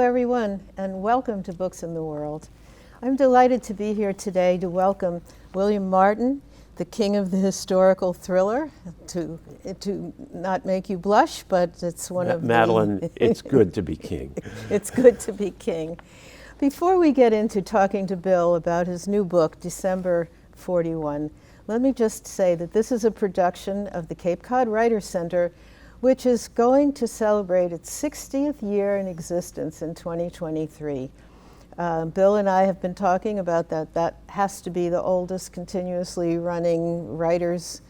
everyone, and welcome to Books in the World. I'm delighted to be here today to welcome William Martin, the king of the historical thriller, to not make you blush, but it's one of Madeline, it's good to be king. It's good to be king. Before we get into talking to Bill about his new book, December 41, let me just say that this is a production of the Cape Cod Writers Center, which is going to celebrate its 60th year in existence in 2023. Bill and I have been talking about that. That has to be the oldest continuously running writers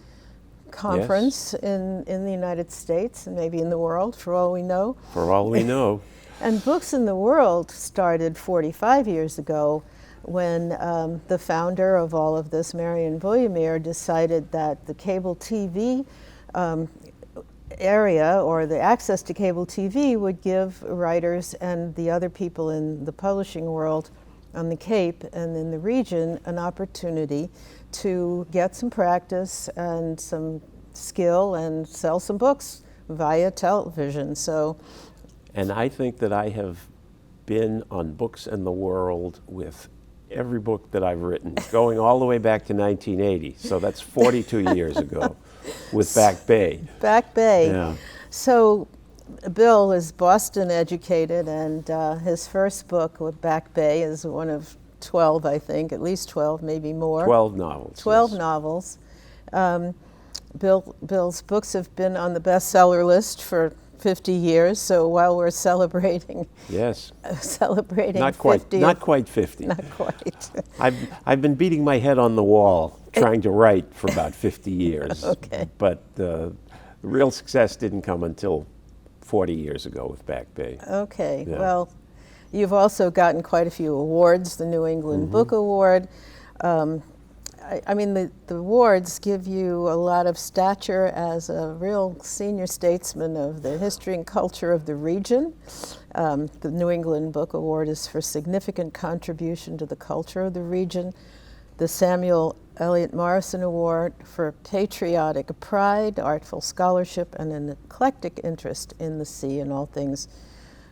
conference in the United States and maybe in the world, for all we know. For all we know. And Books in the World started 45 years ago when the founder of all of this, Marion Bouillamire, decided that the cable TV area, or the access to cable TV, would give writers and the other people in the publishing world on the Cape and in the region an opportunity to get some practice and some skill and sell some books via television. And I think that I have been on Books in the World with every book that I've written, going all the way back to 1980. So that's 42 years ago. With Back Bay. Back Bay. Yeah. So Bill is Boston educated, and his first book with Back Bay is one of 12, I think, at least 12, maybe more. 12 novels. 12 yes. novels. Bill's books have been on the bestseller list for 50 years, so while we're celebrating, not 50. Not quite 50. Not quite. I've been beating my head on the wall trying to write for about 50 years. Okay. But the real success didn't come until 40 years ago with Back Bay. Okay. Yeah. Well, you've also gotten quite a few awards, the New England Book Award. I mean, the awards give you a lot of stature as a real senior statesman of the history and culture of the region. The New England Book Award is for significant contribution to the culture of the region. The Samuel Eliot Morrison Award for patriotic pride, artful scholarship, and an eclectic interest in the sea and all things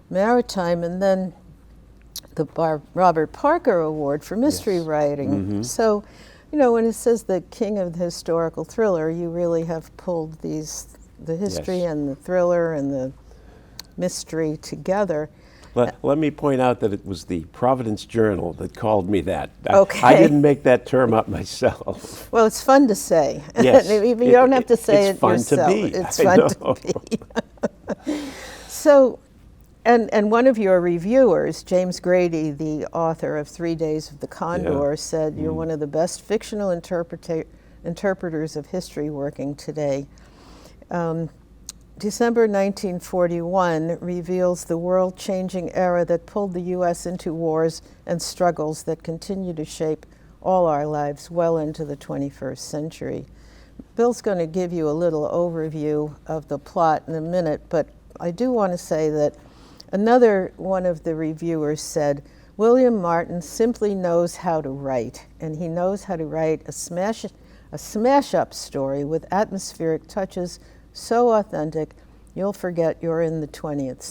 maritime. And then the Robert Parker Award for mystery writing. So, you know, when it says the king of the historical thriller, you really have pulled the history and the thriller and the mystery together. Let me point out that it was the Providence Journal that called me that. Okay. I didn't make that term up myself. Well, it's fun to say. Yes. You don't have to say it yourself. It's fun to be. It's fun to be. So, and one of your reviewers, James Grady, the author of 3 Days of the Condor, said you're one of the best fictional interpreters of history working today. December 1941 reveals the world-changing era that pulled the U.S. into wars and struggles that continue to shape all our lives well into the 21st century. Bill's going to give you a little overview of the plot in a minute, but I do want to say that another one of the reviewers said, William Martin simply knows how to write, and he knows how to write a smash-up story with atmospheric touches so authentic, you'll forget you're in the 21st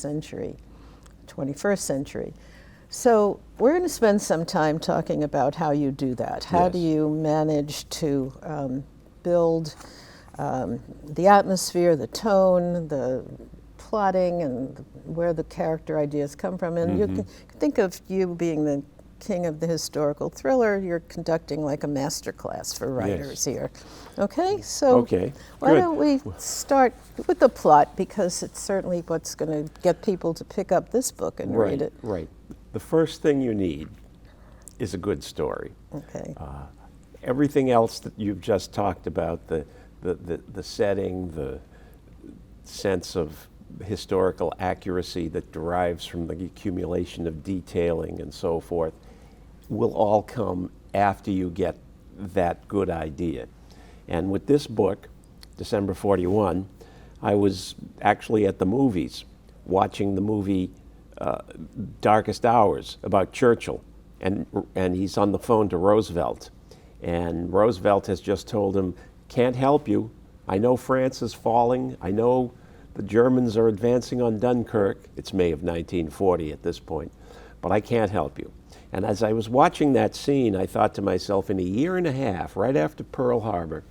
century. So we're going to spend some time talking about how you do that. How do you manage to build the atmosphere, the tone, the plotting, and where the character ideas come from? And you can think of you being the king of the historical thriller. You're conducting like a master class for writers here. Okay, so why don't we start with the plot, because it's certainly what's going to get people to pick up this book and read it. Right. The first thing you need is a good story. Okay. Everything else that you've just talked about, the setting, the sense of historical accuracy that derives from the accumulation of detailing and so forth, will all come after you get that good idea. And with this book, December 41, I was actually at the movies watching the movie Darkest Hours about Churchill, and he's on the phone to Roosevelt, and Roosevelt has just told him, can't help you, I know France is falling, I know The Germans are advancing on Dunkirk. It's May of 1940 at this point, but I can't help you. And as I was watching that scene, I thought to myself, in a year and a half, right after Pearl Harbor,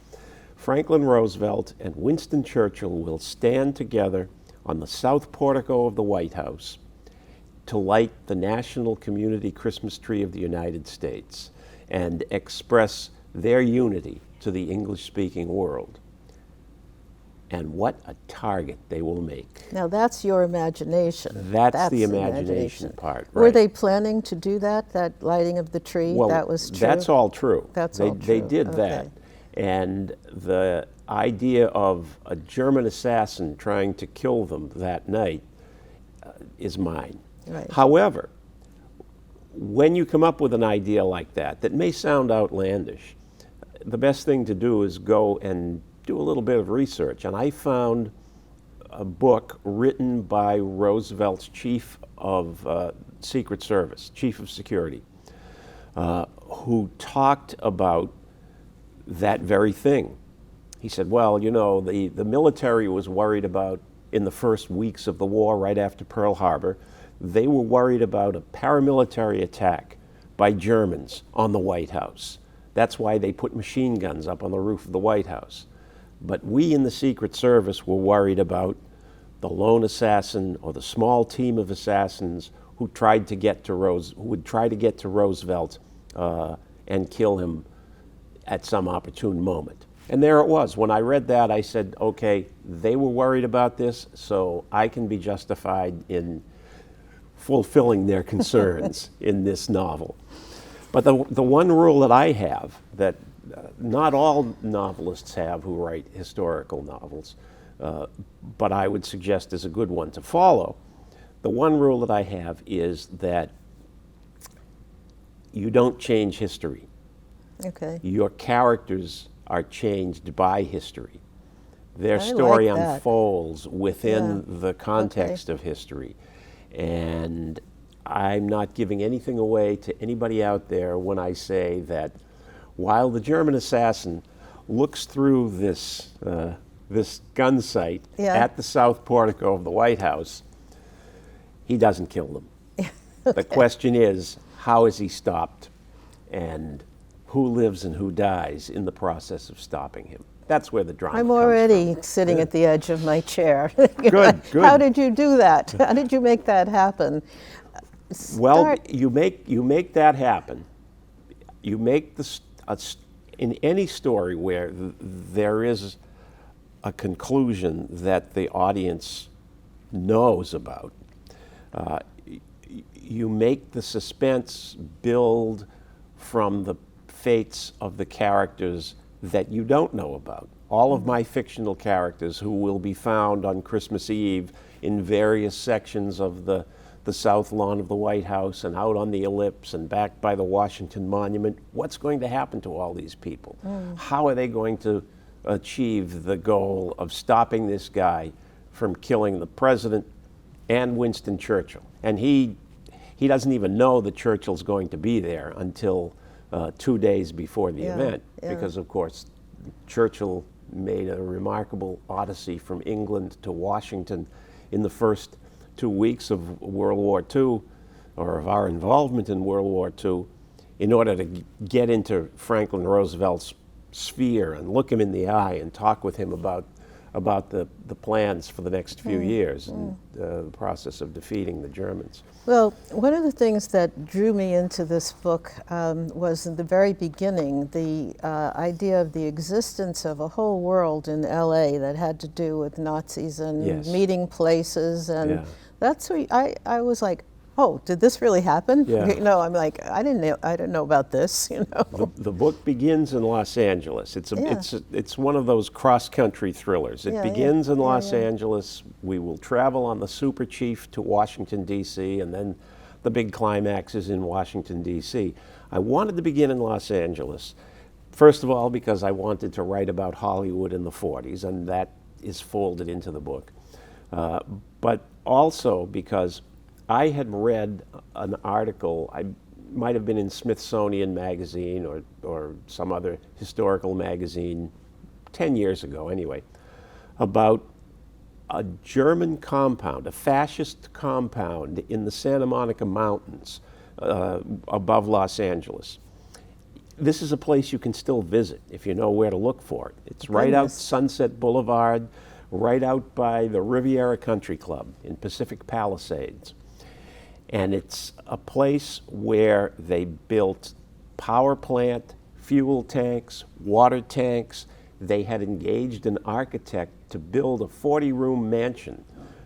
Franklin Roosevelt and Winston Churchill will stand together on the south portico of the White House to light the national community Christmas tree of the United States and express their unity to the English-speaking world. And what a target they will make. Now that's your imagination. That's the imagination part, Were right. they planning to do that lighting of the tree? Well, that was true? that's all true. That's they, all They true. did Okay. that. And the idea of a German assassin trying to kill them that night is mine. Right. However, when you come up with an idea like that may sound outlandish, the best thing to do is go and do a little bit of research. And I found a book written by Roosevelt's chief of Secret Service, chief of security, who talked about that very thing. He said, well, you know, the military was worried about, in the first weeks of the war right after Pearl Harbor, they were worried about a paramilitary attack by Germans on the White House. That's why they put machine guns up on the roof of the White House. But we in the Secret Service were worried about the lone assassin or the small team of assassins who would try to get to Roosevelt and kill him at some opportune moment. And there it was. When I read that, I said, okay, they were worried about this, so I can be justified in fulfilling their concerns in this novel. But the one rule that I have, that not all novelists have who write historical novels, but I would suggest is a good one to follow, the one rule that I have is that you don't change history. Okay. Your characters are changed by history. Their I story like that. unfolds within Yeah. the context of history. And I'm not giving anything away to anybody out there when I say that while the German assassin looks through this gun sight Yeah. at the south portico of the White House, he doesn't kill them. The question is, how is he stopped? And who lives and who dies in the process of stopping him? That's where the drama I'm comes already from. sitting at the edge of my chair. Good, good. How did you do that? How did you make that happen? Well, Start- you make that happen. You make in any story where there is a conclusion that the audience knows about, you make the suspense build from the fates of the characters that you don't know about. All of my fictional characters who will be found on Christmas Eve in various sections of the south lawn of the White House and out on the ellipse and back by the Washington Monument, what's going to happen to all these people? How are they going to achieve the goal of stopping this guy from killing the president and Winston Churchill? And he doesn't even know that Churchill's going to be there until 2 days before the event, because of course Churchill made a remarkable odyssey from England to Washington in the first 2 weeks of World War II, or of our involvement in World War II, in order to get into Franklin Roosevelt's sphere and look him in the eye and talk with him about the plans for the next few years and the process of defeating the Germans. Well, one of the things that drew me into this book was in the very beginning, the idea of the existence of a whole world in LA that had to do with Nazis and Yes. meeting places. And Yeah. that's what I was like, oh, did this really happen? Yeah. You know, I'm like, I didn't know about this, you know. The book begins in Los Angeles. It's one of those cross-country thrillers. It Yeah, begins in yeah, Los yeah. Angeles. We will travel on the Super Chief to Washington, D.C., and then the big climax is in Washington, D.C. I wanted to begin in Los Angeles, first of all, because I wanted to write about Hollywood in the 40s, and that is folded into the book. But also because I had read an article, I might have been in Smithsonian Magazine or some other historical magazine 10 years ago anyway, about a German compound, a fascist compound in the Santa Monica Mountains above Los Angeles. This is a place you can still visit if you know where to look for it. It's right out Goodness. Sunset Boulevard, right out by the Riviera Country Club in Pacific Palisades. And it's a place where they built power plant, fuel tanks, water tanks. They had engaged an architect to build a 40-room mansion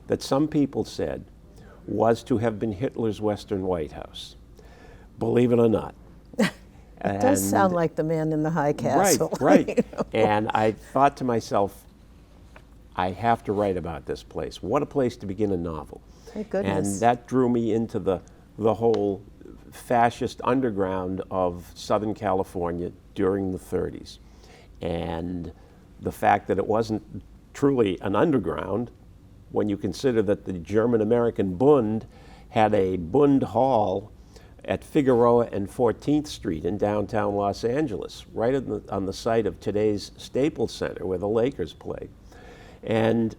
that some people said was to have been Hitler's Western White House. Believe it or not. It does sound like the Man in the High Castle. Right. you know? And I thought to myself, I have to write about this place. What a place to begin a novel. Thank goodness. And that drew me into the whole fascist underground of Southern California during the 30s. And the fact that it wasn't truly an underground, when you consider that the German-American Bund had a Bund Hall at Figueroa and 14th Street in downtown Los Angeles, right on the site of today's Staples Center where the Lakers play. And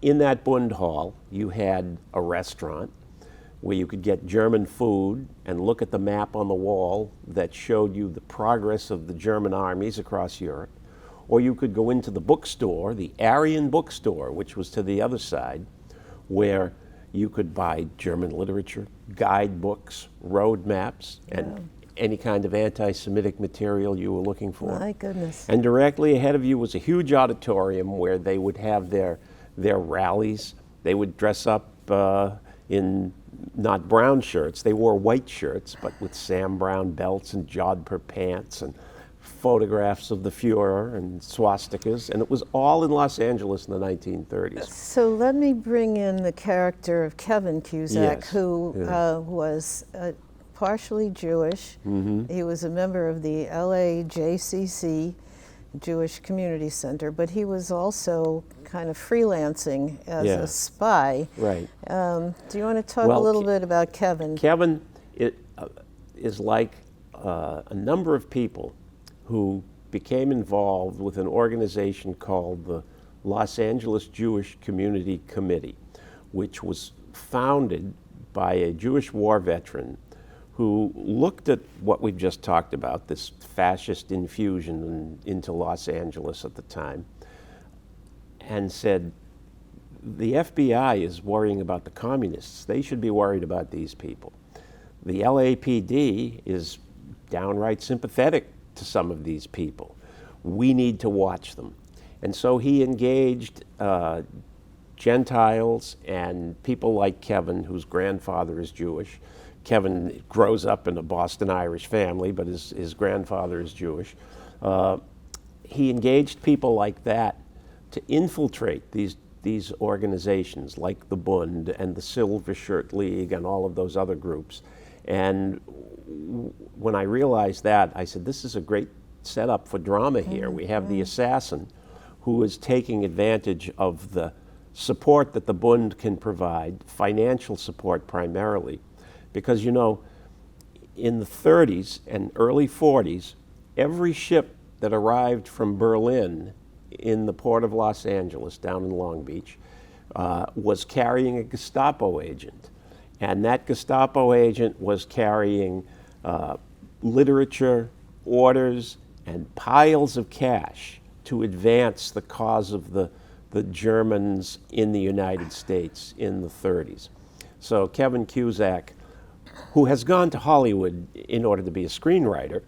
in that Bund Hall, you had a restaurant where you could get German food and look at the map on the wall that showed you the progress of the German armies across Europe. Or you could go into the bookstore, the Aryan bookstore, which was to the other side, where you could buy German literature, guidebooks, road maps, and any kind of anti-Semitic material you were looking for. My goodness. And directly ahead of you was a huge auditorium where they would have their rallies. They would dress up in not brown shirts, they wore white shirts, but with Sam Brown belts and jodhpur pants and photographs of the Fuhrer and swastikas, and it was all in Los Angeles in the 1930s. So let me bring in the character of Kevin Cusack, Yes. who was partially Jewish. He was a member of the LAJCC, Jewish Community Center, but he was also kind of freelancing as Yeah. a spy. Right. Do you want to talk Well, a little bit about Kevin? Kevin is like a number of people who became involved with an organization called the Los Angeles Jewish Community Committee, which was founded by a Jewish war veteran who looked at what we've just talked about, this fascist infusion into Los Angeles at the time, and said, the FBI is worrying about the communists. They should be worried about these people. The LAPD is downright sympathetic to some of these people. We need to watch them. And so he engaged Gentiles and people like Kevin, whose grandfather is Jewish. Kevin grows up in a Boston Irish family, but his grandfather is Jewish. He engaged people like that to infiltrate these organizations like the Bund and the Silver Shirt League and all of those other groups. And when I realized that, I said, this is a great setup for drama here. We have the assassin who is taking advantage of the support that the Bund can provide, financial support primarily. Because, you know, in the 30s and early 40s, every ship that arrived from Berlin in the port of Los Angeles down in Long Beach was carrying a Gestapo agent. And that Gestapo agent was carrying literature, orders, and piles of cash to advance the cause of the Germans in the United States in the 30s. So Kevin Cusack, who has gone to Hollywood in order to be a screenwriter,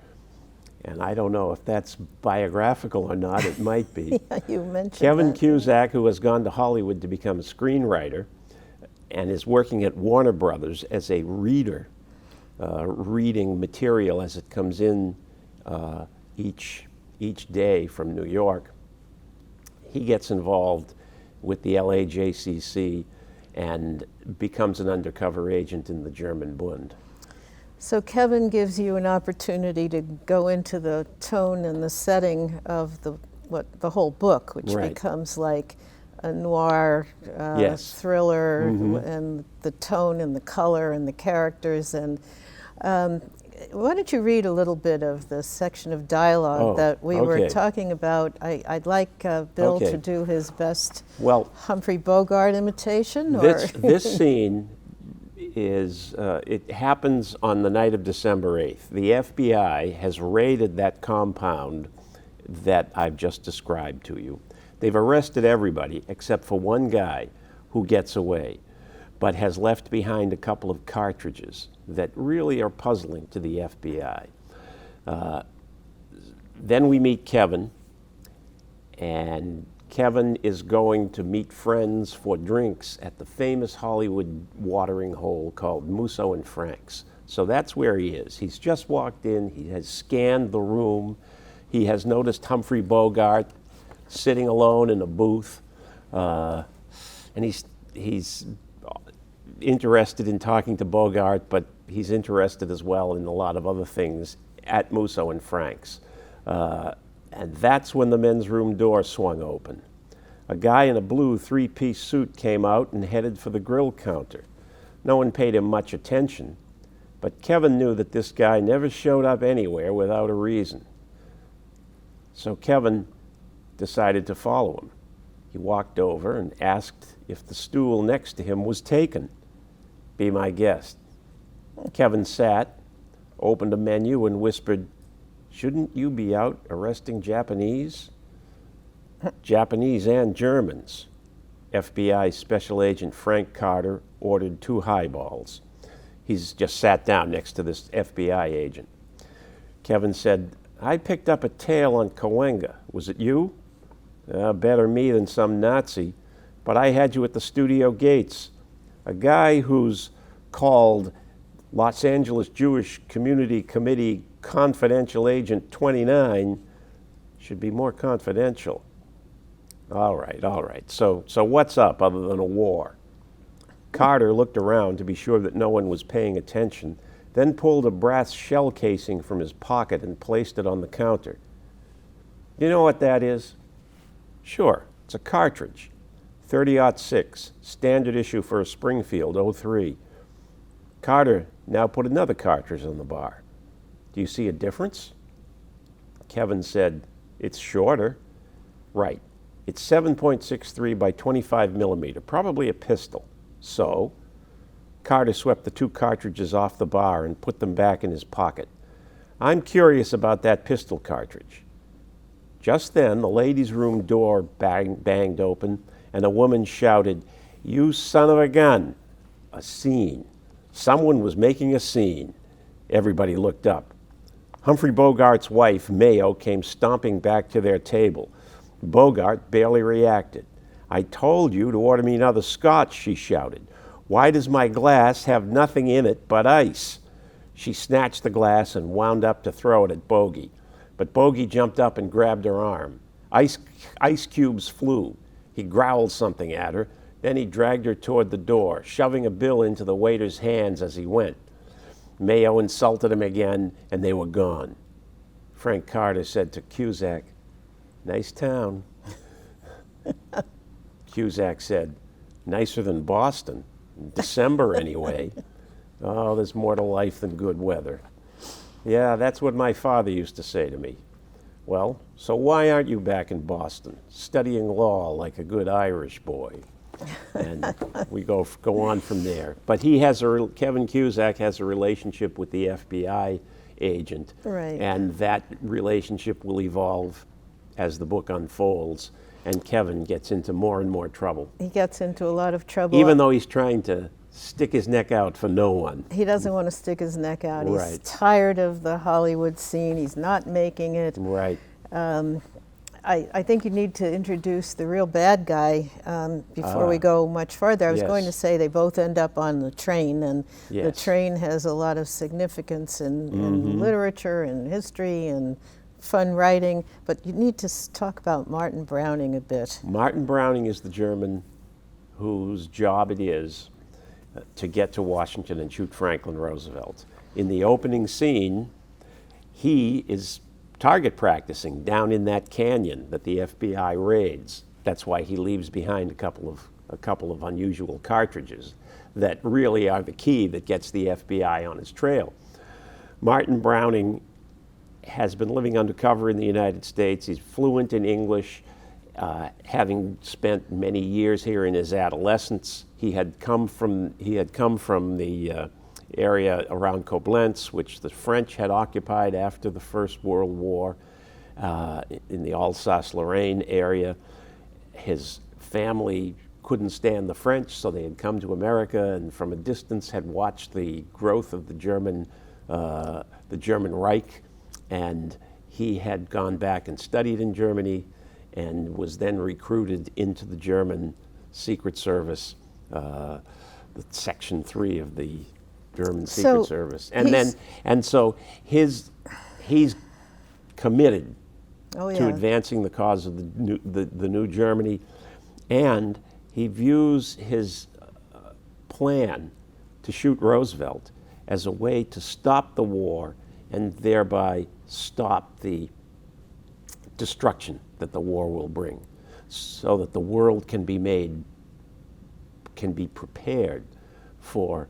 and I don't know if that's biographical or not, it might be. Yeah, you mentioned Kevin that. Cusack, who has gone to Hollywood to become a screenwriter and is working at Warner Brothers as a reader, reading material as it comes in each day from New York. He gets involved with the LAJCC and becomes an undercover agent in the German Bund. So Kevin gives you an opportunity to go into the tone and the setting of the whole book, which Right. becomes like a noir Yes. thriller, and the tone and the color and the characters. And why don't you read a little bit of the section of dialogue Oh, that we were okay. talking about? I'd like Bill Okay. to do his best Well, Humphrey Bogart imitation. this scene is, it happens on the night of December 8th. The FBI has raided that compound that I've just described to you. They've arrested everybody except for one guy who gets away, but has left behind a couple of cartridges that really are puzzling to the FBI. Then we meet Kevin, and Kevin is going to meet friends for drinks at the famous Hollywood watering hole called Musso and Frank's. So that's where he is. He's just walked in, he has scanned the room, he has noticed Humphrey Bogart sitting alone in a booth, and he's interested in talking to Bogart, but he's interested as well in a lot of other things at Musso and Frank's. And that's when the men's room door swung open. A guy in a blue three-piece suit came out and headed for the grill counter. No one paid him much attention, but Kevin knew that this guy never showed up anywhere without a reason. So Kevin decided to follow him. He walked over and asked if the stool next to him was taken. Be my guest. Kevin sat, opened a menu, and whispered, "Shouldn't you be out arresting Japanese?" Japanese and Germans. FBI Special Agent Frank Carter ordered 2 highballs. He's just sat down next to this FBI agent. Kevin said, "I picked up a tale on Cahuenga. Was it you?" Better me than some Nazi, but I had you at the studio gates. A guy who's called Los Angeles Jewish Community Committee Confidential Agent 29 should be more confidential. All right. So what's up other than a war? Carter looked around to be sure that no one was paying attention, then pulled a brass shell casing from his pocket and placed it on the counter. You know what that is? Sure, it's a cartridge. 30-06, standard issue for a Springfield, 03. Carter now put another cartridge on the bar. Do you see a difference? Kevin said, "It's shorter." Right. It's 7.63 by 25 millimeter, probably a pistol. So, Carter swept the 2 cartridges off the bar and put them back in his pocket. "I'm curious about that pistol cartridge." Just then, the ladies' room door banged open, and a woman shouted, "You son of a gun!" A scene. Someone was making a scene. Everybody looked up. Humphrey Bogart's wife, Mayo, came stomping back to their table. Bogart barely reacted. "I told you to order me another scotch," she shouted. "Why does my glass have nothing in it but ice?" She snatched the glass and wound up to throw it at Bogey. But Bogey jumped up and grabbed her arm. Ice cubes flew. He growled something at her. Then he dragged her toward the door, shoving a bill into the waiter's hands as he went. Mayo insulted him again, and they were gone. Frank Carter said to Cusack, "Nice town." Cusack said, "Nicer than Boston. In December, anyway. Oh, there's more to life than good weather." Yeah, that's what my father used to say to me. Well, so why aren't you back in Boston, studying law like a good Irish boy? And we go on from there. But Kevin Cusack has a relationship with the FBI agent. Right. And that relationship will evolve as the book unfolds, and Kevin gets into more and more trouble. He gets into a lot of trouble. Even though he's trying to stick his neck out for no one. He doesn't want to stick his neck out. He's Right. tired of the Hollywood scene. He's not making it. Right. I think you need to introduce the real bad guy before we go much further. I was Yes. going to say they both end up on the train, and the Yes. train has a lot of significance in literature and history and fun writing, but you need to talk about Martin Browning a bit. Martin Browning is the German whose job it is to get to Washington and shoot Franklin Roosevelt. In the opening scene, he is target practicing down in that canyon that the FBI raids. That's why he leaves behind a couple of unusual cartridges that really are the key that gets the FBI on his trail. Martin Browning has been living undercover in the United States. He's fluent in English, having spent many years here in his adolescence. He had come from the area around Koblenz, which the French had occupied after the First World War, in the Alsace-Lorraine area. His family couldn't stand the French, so they had come to America, and from a distance had watched the growth of the German Reich. And he had gone back and studied in Germany and was then recruited into the German Secret Service, the Section 3 of the German Secret Service. And so he's committed to advancing the cause of the new Germany, and he views his plan to shoot Roosevelt as a way to stop the war and thereby stop the destruction that the war will bring, so that the world can be prepared for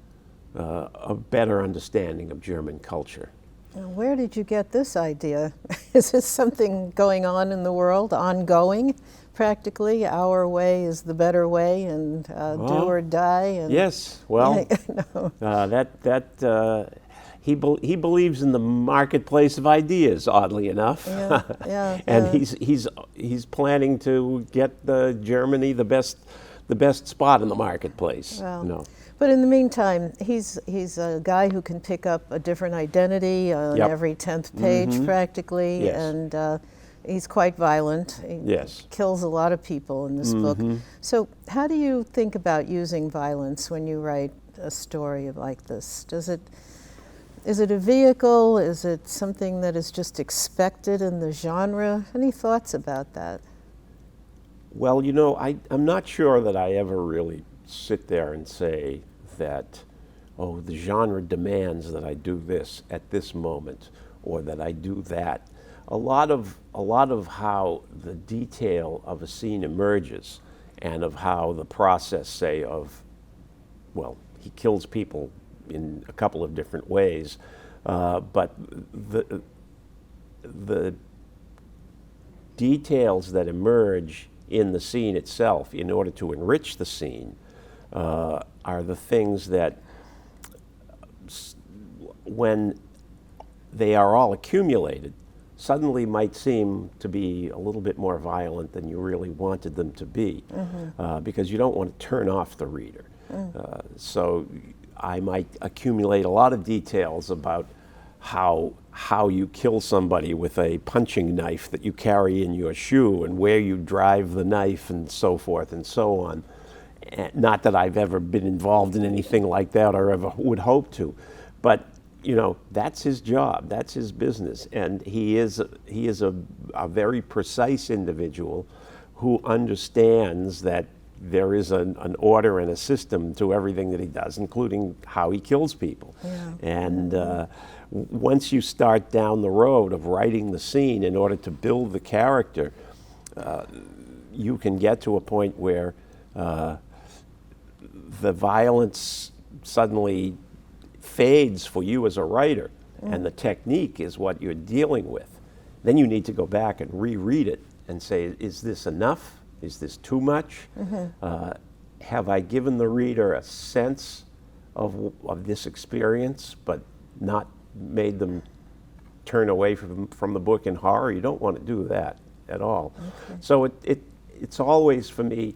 a better understanding of German culture. Now, where did you get this idea? Is this something going on in the world, ongoing, practically? Our way is the better way, and do or die? And yes, well, he believes in the marketplace of ideas, oddly enough. And he's planning to get Germany the best spot in the marketplace. Wow. But in the meantime, he's a guy who can pick up a different identity on every 10th page, practically, and he's quite violent. He kills a lot of people in this book. So how do you think about using violence when you write a story like this? Is it a vehicle? Is it something that is just expected in the genre? Any thoughts about that? Well, I'm not sure that I ever really sit there and say that, oh, the genre demands that I do this at this moment, or that I do that. A lot of how the detail of a scene emerges, and of how the process, say, well, he kills people in a couple of different ways, but the details that emerge in the scene itself in order to enrich the scene are the things that, when they are all accumulated, suddenly might seem to be a little bit more violent than you really wanted them to be, because you don't want to turn off the reader. So I might accumulate a lot of details about how you kill somebody with a punching knife that you carry in your shoe, and where you drive the knife, and so forth and so on. Not that I've ever been involved in anything like that or ever would hope to, but that's his job, that's his business, and he is a very precise individual who understands that there is an order and a system to everything that he does, including how he kills people. And once you start down the road of writing the scene in order to build the character, you can get to a point where the violence suddenly fades for you as a writer, and the technique is what you're dealing with. Then you need to go back and reread it and say, is this enough? Is this too much? Have I given the reader a sense of this experience, but not made them turn away from the book in horror? You don't want to do that at all. So it's always, for me,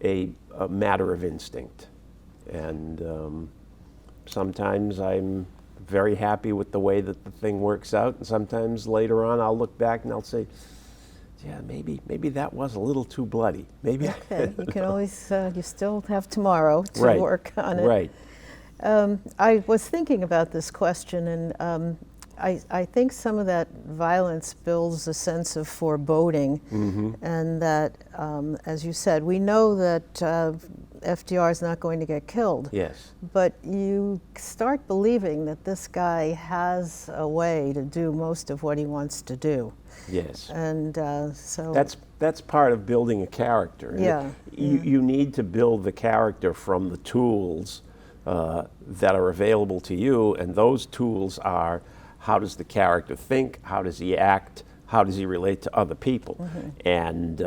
a matter of instinct. And sometimes I'm very happy with the way that the thing works out, and sometimes later on I'll look back and I'll say, yeah, maybe that was a little too bloody. Maybe. Okay, you can always, you still have tomorrow to work on it. Right. I was thinking about this question, and I think some of that violence builds a sense of foreboding, and that, as you said, we know that FDR is not going to get killed. Yes. But you start believing that this guy has a way to do most of what he wants to do. Yes. And so that's part of building a character. You need to build the character from the tools that are available to you, and those tools are how does the character think, how does he act, how does he relate to other people, and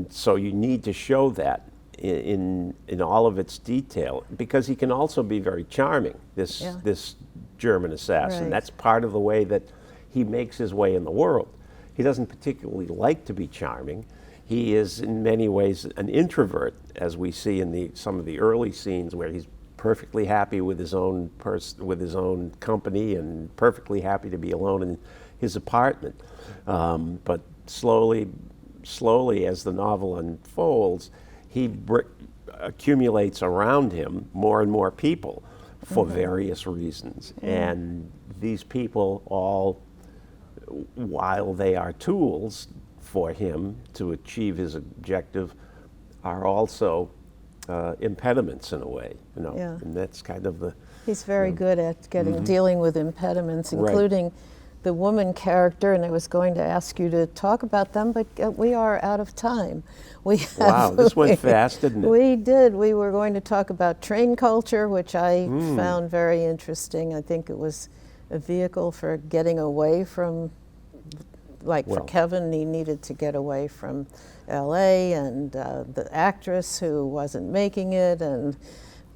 so you need to show that in all of its detail, because he can also be very charming, this German assassin. Right. That's part of the way that he makes his way in the world. He doesn't particularly like to be charming. He is in many ways an introvert, as we see in some of the early scenes where he's perfectly happy with his own with his own company, and perfectly happy to be alone in his apartment. But slowly, as the novel unfolds, he accumulates around him more and more people for various reasons. And these people all, while they are tools for him to achieve his objective, are also impediments in a way, Yeah. And that's kind of the... He's very good at dealing with impediments, Right. including the woman character, and I was going to ask you to talk about them, but we are out of time. Wow, this went fast, didn't it? We did. We were going to talk about train culture, which I found very interesting. I think it was a vehicle for getting away from, for Well. Kevin, he needed to get away from LA, and the actress who wasn't making it, and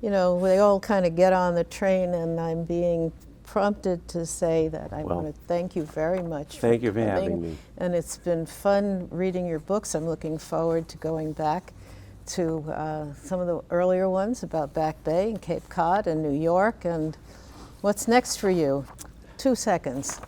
they all kind of get on the train, and I'm being prompted to say that I Well, want to thank you very much. thank you for coming, having me. And it's been fun reading your books. I'm looking forward to going back to some of the earlier ones about Back Bay and Cape Cod and New York. And what's next for you? 2 seconds.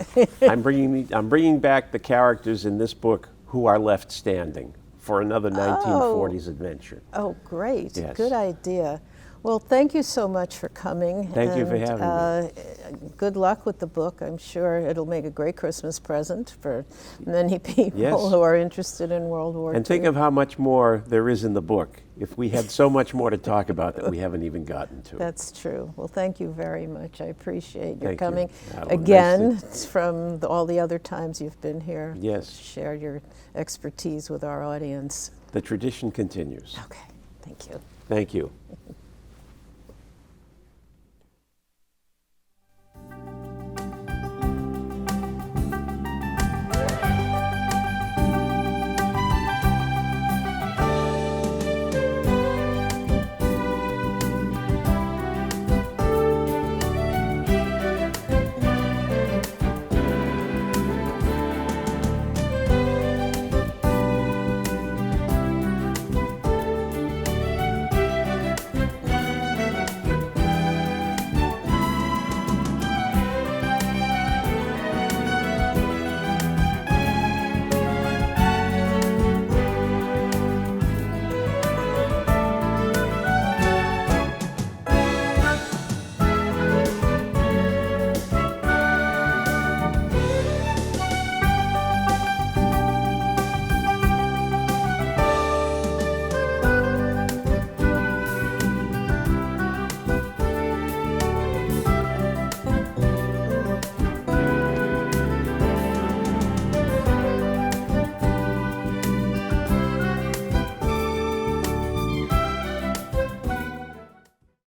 I'm bringing back the characters in this book who are left standing for another 1940s adventure. Oh, great. Yes. Good idea. Well, thank you so much for coming. Thank you for having me. Good luck with the book. I'm sure it'll make a great Christmas present for many people Yes. who are interested in World War II. And think of how much more there is in the book. If we had so much more to talk about that we haven't even gotten to. That's true. Well, thank you very much. I appreciate your Thank you. coming. Nice Again, from all the other times you've been here. Yes. Share your expertise with our audience. The tradition continues. Okay, thank you. Thank you.